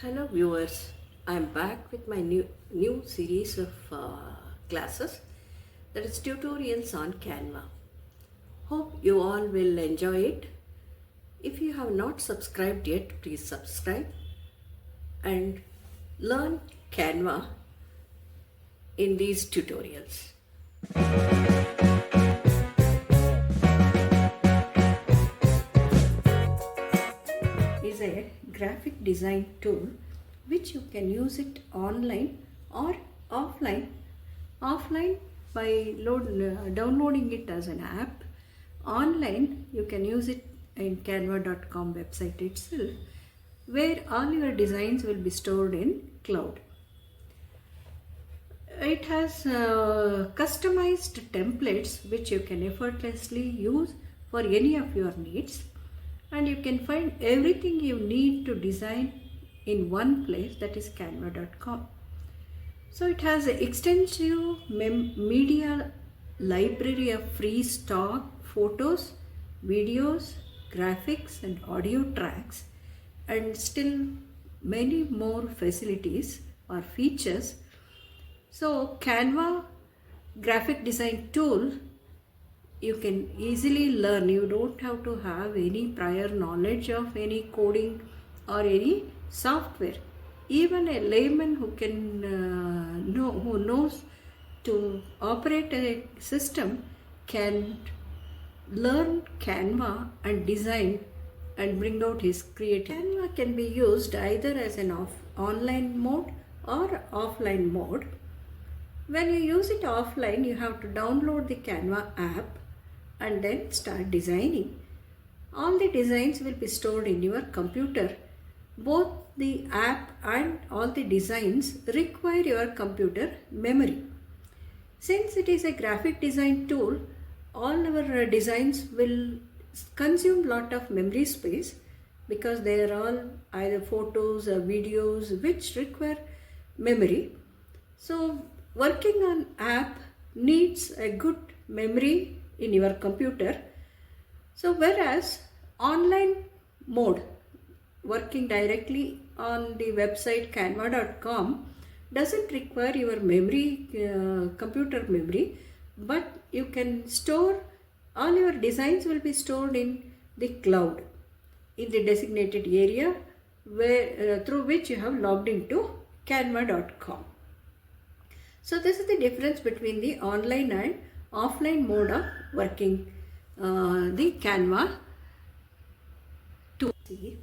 Hello viewers, I am back with my new series of classes, that is tutorials on Canva. Hope you all will enjoy it. If you have not subscribed yet, please subscribe and learn Canva in these tutorials. Is a graphic design tool which you can use it online or offline. Offline by downloading it as an app. Online you can use it in canva.com website itself, where all your designs will be stored in cloud. It has customized templates which you can effortlessly use for any of your needs, and you can find everything you need to design in one place, that is canva.com. So it has an extensive media library of free stock photos, videos, graphics and audio tracks, and still many more facilities or features. So Canva graphic design tool, you can easily learn. You don't have to have any prior knowledge of any coding or any software. Even a layman who can who knows to operate a system can learn Canva and design and bring out his creativity. Canva can be used either as an online mode or offline mode. When you use it offline, you have to download the Canva app and then start designing. All the designs will be stored in your computer. Both the app and all the designs require your computer memory. Since it is a graphic design tool, all our designs will consume lot of memory space because they are all either photos or videos which require memory. So working on app needs a good memory in your computer. So whereas online mode, working directly on the website canva.com, doesn't require your memory, computer memory, but you can store all your designs will be stored in the cloud in the designated area where through which you have logged into canva.com. So this is the difference between the online and offline mode of working the Canva to see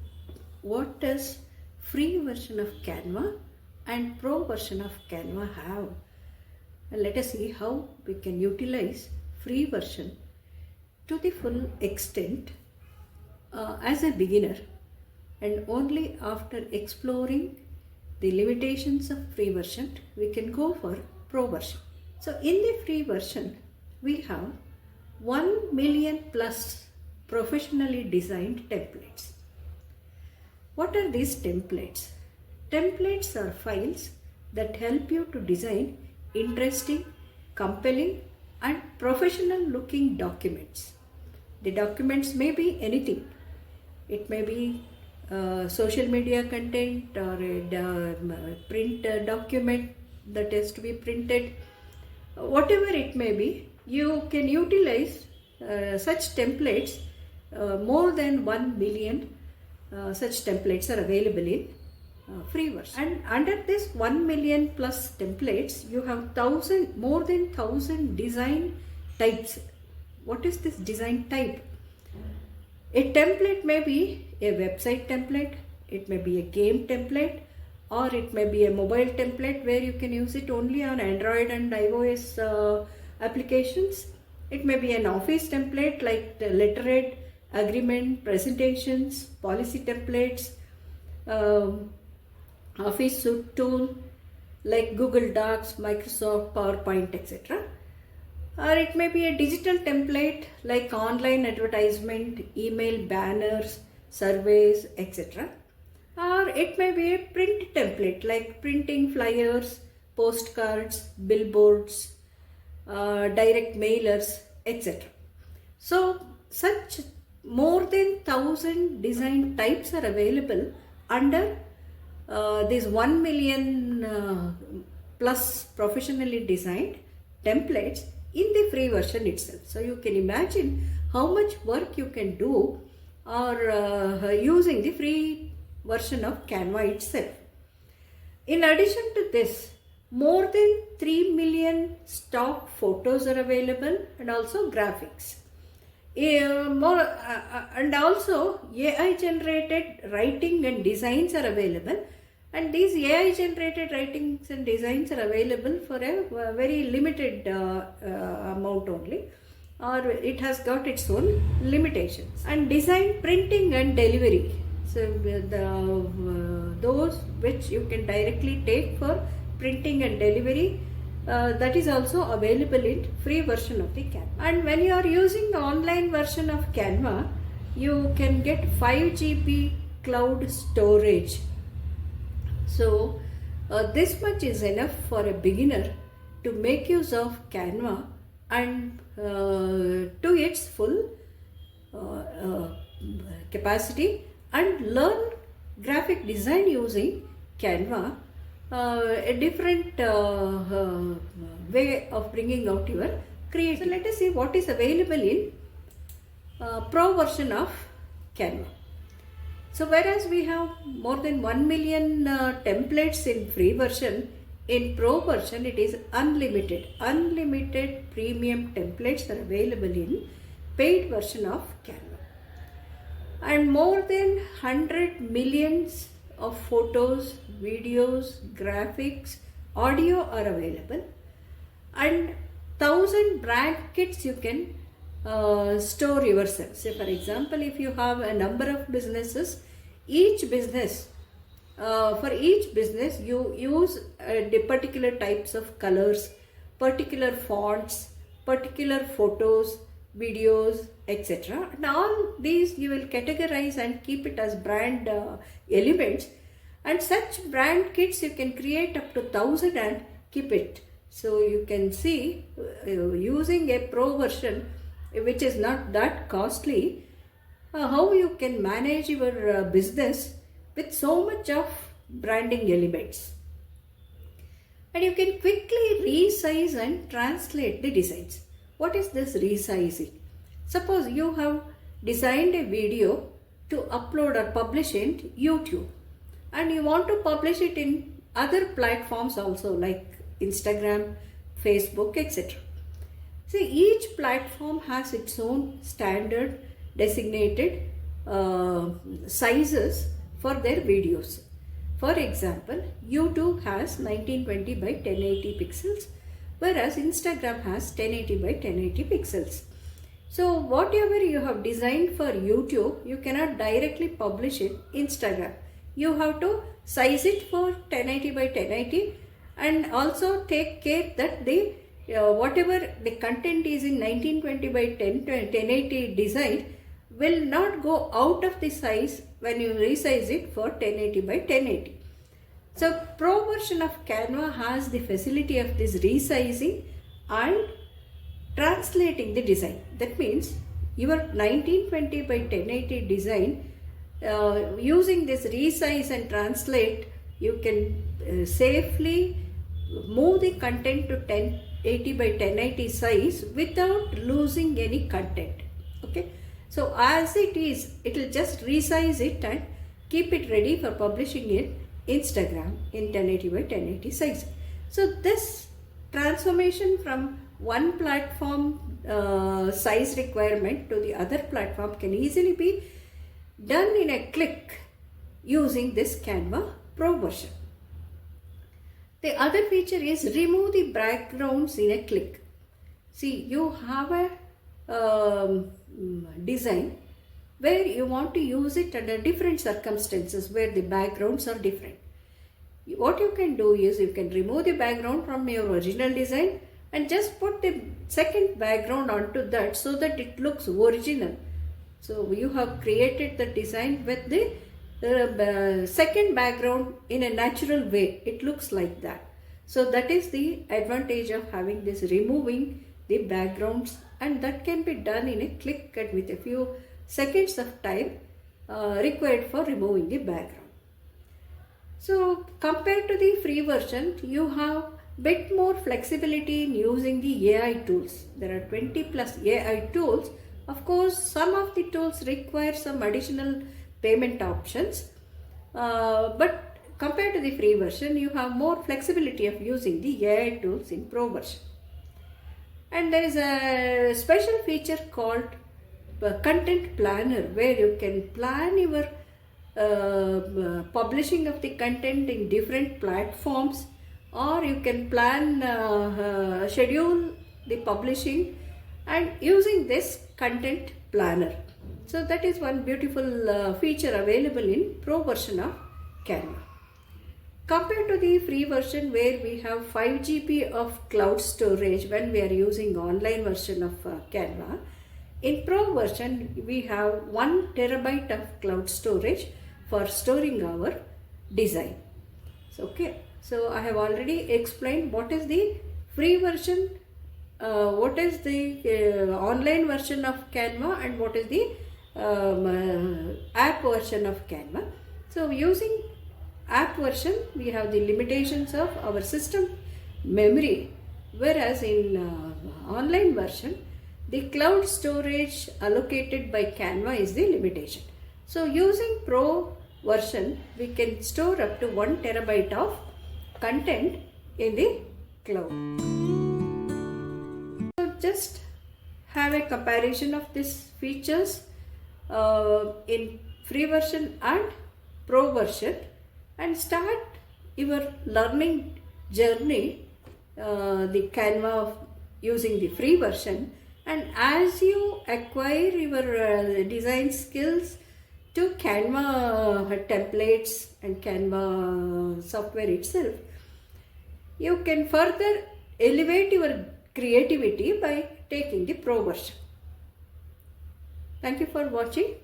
what does free version of Canva and pro version of Canva have. And let us see how we can utilize free version to the full extent as a beginner, and only after exploring the limitations of free version we can go for pro version. So in the free version we have 1 million plus professionally designed templates. What are these templates? Templates are files that help you to design interesting, compelling and professional looking documents. The documents may be anything. It may be social media content or a print document that has to be printed. Whatever it may be, you can utilize such templates. More than 1 million such templates are available in free version. And under this 1 million plus templates, you have more than 1000 design types. What is this design type? A template may be a website template, it may be a game template, or it may be a mobile template where you can use it only on Android and iOS applications. It may be an office template like the letterhead, agreement, presentations, policy templates, office suite tool like Google Docs, Microsoft, PowerPoint, etc. Or it may be a digital template like online advertisement, email banners, surveys, etc. Or it may be a print template like printing flyers, postcards, billboards, direct mailers, etc. So such more than 1000 design types are available under these 1 million plus professionally designed templates in the free version itself. So you can imagine how much work you can do or using the free version of Canva itself. In addition to this, more than 3 million stock photos are available and also graphics. And also AI generated writing and designs are available, and these AI generated writings and designs are available for a very limited amount only, or it has got its own limitations. And design printing and delivery, so those which you can directly take for printing and delivery, that is also available in free version of the Canva. And when you are using the online version of Canva, you can get 5 GB cloud storage. So this much is enough for a beginner to make use of Canva and to its full capacity and learn graphic design using Canva, a different way of bringing out your creativity. So let us see what is available in Pro version of Canva. So whereas we have more than 1 million templates in free version, in Pro version it is unlimited. Unlimited premium templates are available in paid version of Canva. And more than 100 millions of photos, videos, graphics, audio are available, and 1,000 brand kits you can store yourself. Say for example, if you have a number of businesses, each business, for each business you use the particular types of colors, particular fonts, particular photos, videos, etc. And all these you will categorize and keep it as brand elements, and such brand kits you can create up to 1,000 and keep it. So you can see using a Pro version, which is not that costly, how you can manage your business with so much of branding elements. And you can quickly resize and translate the designs. What is this resizing? Suppose you have designed a video to upload or publish in YouTube, and you want to publish it in other platforms also like Instagram, Facebook, etc. See, each platform has its own standard designated sizes for their videos. For example, YouTube has 1920 by 1080 pixels, whereas Instagram has 1080 by 1080 pixels. So whatever you have designed for YouTube, you cannot directly publish it Instagram. You have to size it for 1080 by 1080, and also take care that the whatever the content is in 1920 by 1080 design will not go out of the size when you resize it for 1080 by 1080. So Pro version of Canva has the facility of this resizing and translating the design. That means your 1920 by 1080 design, using this resize and translate, you can safely move the content to 1080 by 1080 size without losing any content. Okay, so as it is, it will just resize it and keep it ready for publishing in Instagram in 1080 by 1080 size. So this transformation from one platform size requirement to the other platform can easily be done in a click using this Canva Pro version. The other feature is remove the backgrounds in a click. See, you have a design where you want to use it under different circumstances where the backgrounds are different. What you can do is you can remove the background from your original design and just put the second background onto that so that it looks original. So you have created the design with the second background in a natural way. It looks like that. So that is the advantage of having this removing the backgrounds, and that can be done in a click and with a few seconds of time required for removing the background. So compared to the free version, you have bit more flexibility in using the AI tools. There are 20 plus AI tools. Of course, some of the tools require some additional payment options, but compared to the free version, you have more flexibility of using the AI tools in Pro version. And there is a special feature called content planner, where you can plan your publishing of the content in different platforms, or you can plan schedule the publishing and using this content planner. So that is one beautiful feature available in Pro version of Canva. Compared to the free version, where we have 5 GB of cloud storage when we are using online version of Canva, in Pro version we have 1 terabyte of cloud storage for storing our design. So I have already explained what is the free version, what is the online version of Canva, and what is the app version of Canva. So using app version, we have the limitations of our system memory, whereas in online version, the cloud storage allocated by Canva is the limitation. So using Pro version, we can store up to 1 terabyte of content in the cloud. So just have a comparison of these features in free version and Pro version, and start your learning journey, the Canva using the free version. And as you acquire your design skills to Canva templates and Canva software itself, you can further elevate your creativity by taking the Pro version. Thank you for watching.